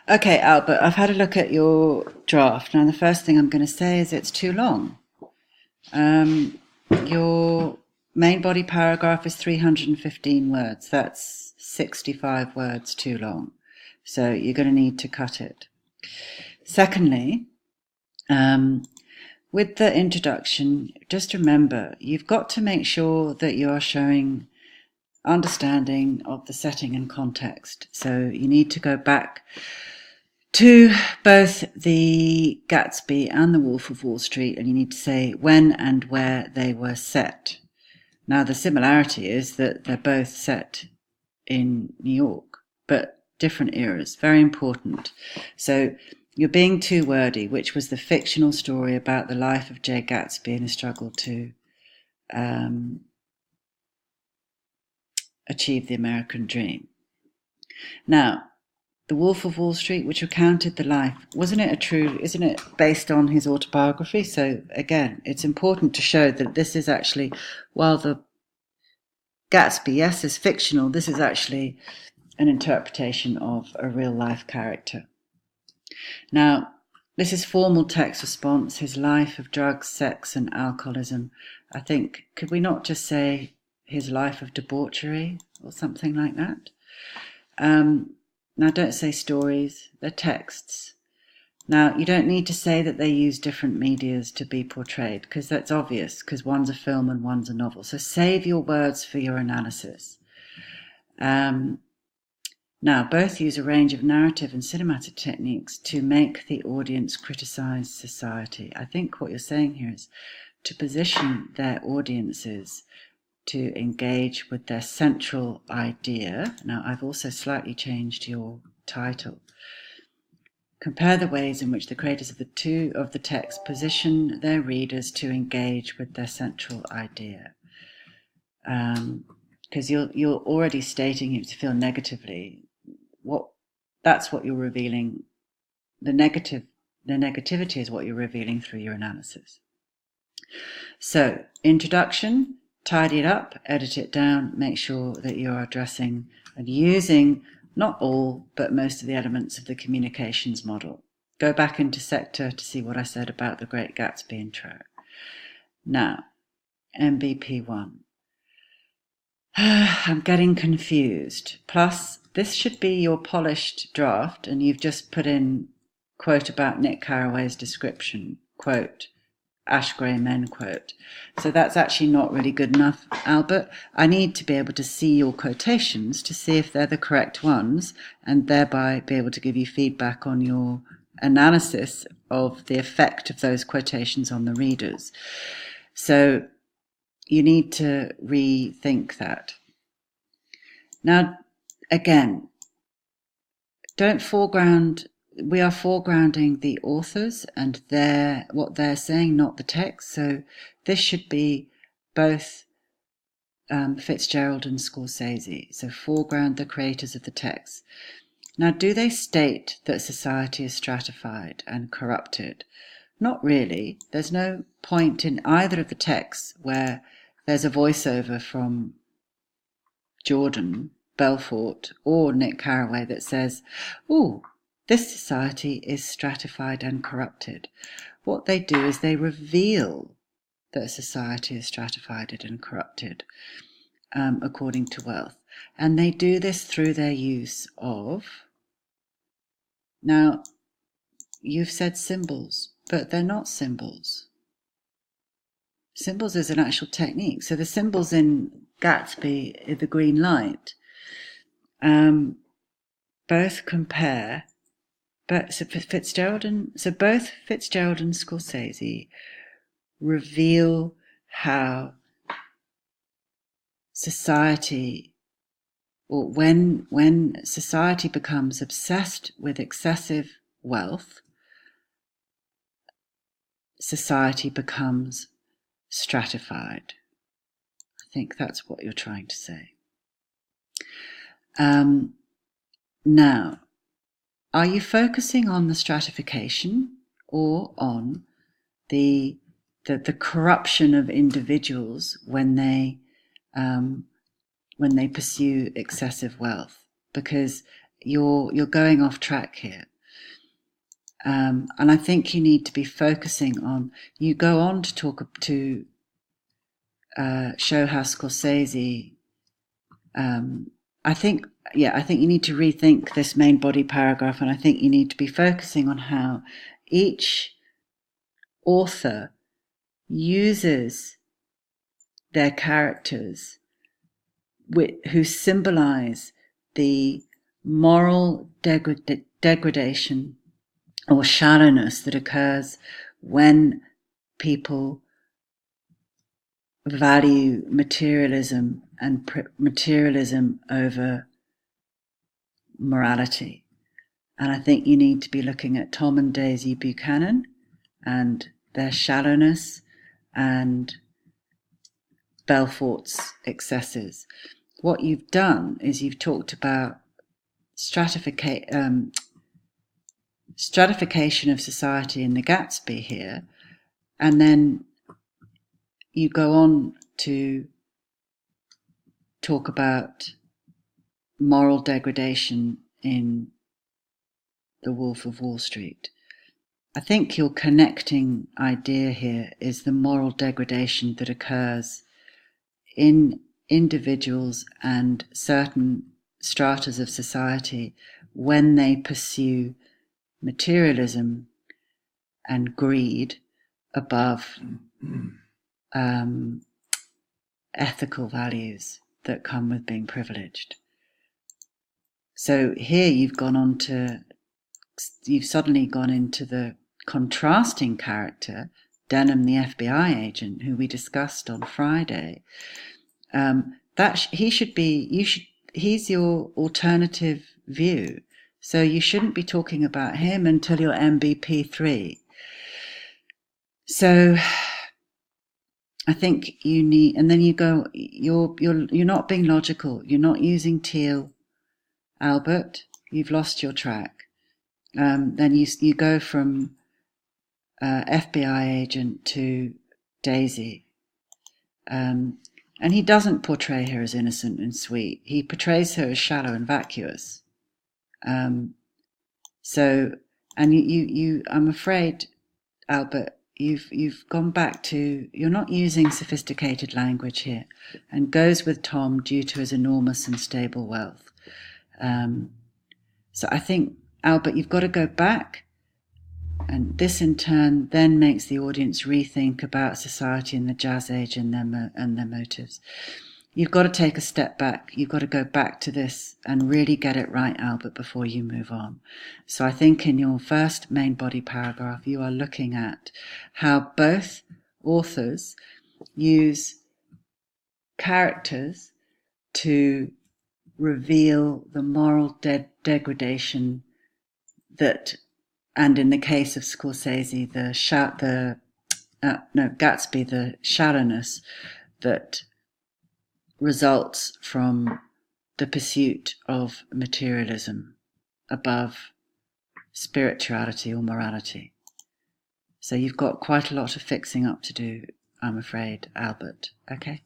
Okay, Albert, I've had a look at your draft. Now, the first thing I'm going to say is it's too long. Um, your main body paragraph is 315 words. That's 65 words too long. So you're going to need to cut it. Secondly, with the introduction, just remember you've got to make sure that you are showing understanding of the setting and context. So you need to go back to both the Gatsby and the Wolf of Wall Street, and you need to say when and where they were set. Now, the similarity is that they're both set in New York, but different eras. Very important. So you're being too wordy, which was the fictional story about the life of Jay Gatsby and his struggle to achieve the American dream. Now, The Wolf of Wall Street, which recounted the life, isn't it based on his autobiography? So again, it's important to show that this is actually, while the Gatsby, yes, is fictional, this is actually an interpretation of a real life character. Now, this is formal text response, his life of drugs, sex, and alcoholism. I think, could we not just say his life of debauchery or something like that? Now, don't say stories, they're texts. Now, you don't need to say that they use different medias to be portrayed, because that's obvious, because one's a film and one's a novel. So save your words for your analysis. Now, both use a range of narrative and cinematic techniques to make the audience criticize society. I think what you're saying here is to position their audiences to engage with their central idea. Now, I've also slightly changed your title. Compare the ways in which the creators of the text position their readers to engage with their central idea. Because you're already stating it to feel negatively. That's what you're revealing. The negativity is what you're revealing through your analysis. So, introduction. Tidy it up, edit it down, make sure that you're addressing and using not all, but most of the elements of the communications model. Go back into Sector to see what I said about the Great Gatsby intro. Now, MBP1. I'm getting confused. Plus, this should be your polished draft, and you've just put in quote about Nick Carraway's description, quote, Ash Graham, end quote. So that's actually not really good enough, Albert. I need to be able to see your quotations to see if they're the correct ones, and thereby be able to give you feedback on your analysis of the effect of those quotations on the readers. So you need to rethink that. Now, again, don't foreground. We are foregrounding the authors and what they're saying, not the text. So this should be both Fitzgerald and Scorsese. So foreground the creators of the text. Now, do they state that society is stratified and corrupted? Not really. There's no point in either of the texts where there's a voiceover from Jordan Belfort or Nick Carraway that says, "Ooh, this society is stratified and corrupted." What they do is they reveal that society is stratified and corrupted according to wealth. And they do this through their use of, now, you've said symbols, but they're not symbols. Symbols is an actual technique. So the symbols in Gatsby, the green light, both compare. But both Fitzgerald and Scorsese reveal how society, or when society becomes obsessed with excessive wealth, society becomes stratified. I think that's what you're trying to say. Now, are you focusing on the stratification or on the corruption of individuals when they pursue excessive wealth? Because you're going off track here. And I think you need to be focusing on, you go on to talk to show how Scorsese, I think you need to rethink this main body paragraph, and I think you need to be focusing on how each author uses their characters who symbolize the moral degradation or shallowness that occurs when people value materialism and materialism over morality. And I think you need to be looking at Tom and Daisy Buchanan and their shallowness and Belfort's excesses. What you've done is you've talked about stratification of society in the Gatsby here, and then you go on to talk about moral degradation in The Wolf of Wall Street. I think your connecting idea here is the moral degradation that occurs in individuals and certain stratas of society when they pursue materialism and greed above ethical values that come with being privileged. So here you've suddenly gone into the contrasting character, Denham, the FBI agent, who we discussed on Friday. He's your alternative view. So you shouldn't be talking about him until you're MBP3. So I think you need, and then you go, you're not being logical. You're not using Teal, Albert. You've lost your track. Then you go from FBI agent to Daisy. And he doesn't portray her as innocent and sweet. He portrays her as shallow and vacuous. I'm afraid, Albert, you've gone back to, you're not using sophisticated language here, and goes with Tom due to his enormous and stable wealth. So I think, Albert, you've got to go back, and this in turn then makes the audience rethink about society in the Jazz Age and their motives. You've got to take a step back. You've got to go back to this and really get it right, Albert, before you move on. So I think in your first main body paragraph, you are looking at how both authors use characters to reveal the moral degradation that, and in the case of Scorsese, Gatsby, the shallowness that results from the pursuit of materialism above spirituality or morality. So you've got quite a lot of fixing up to do, I'm afraid, Albert. Okay?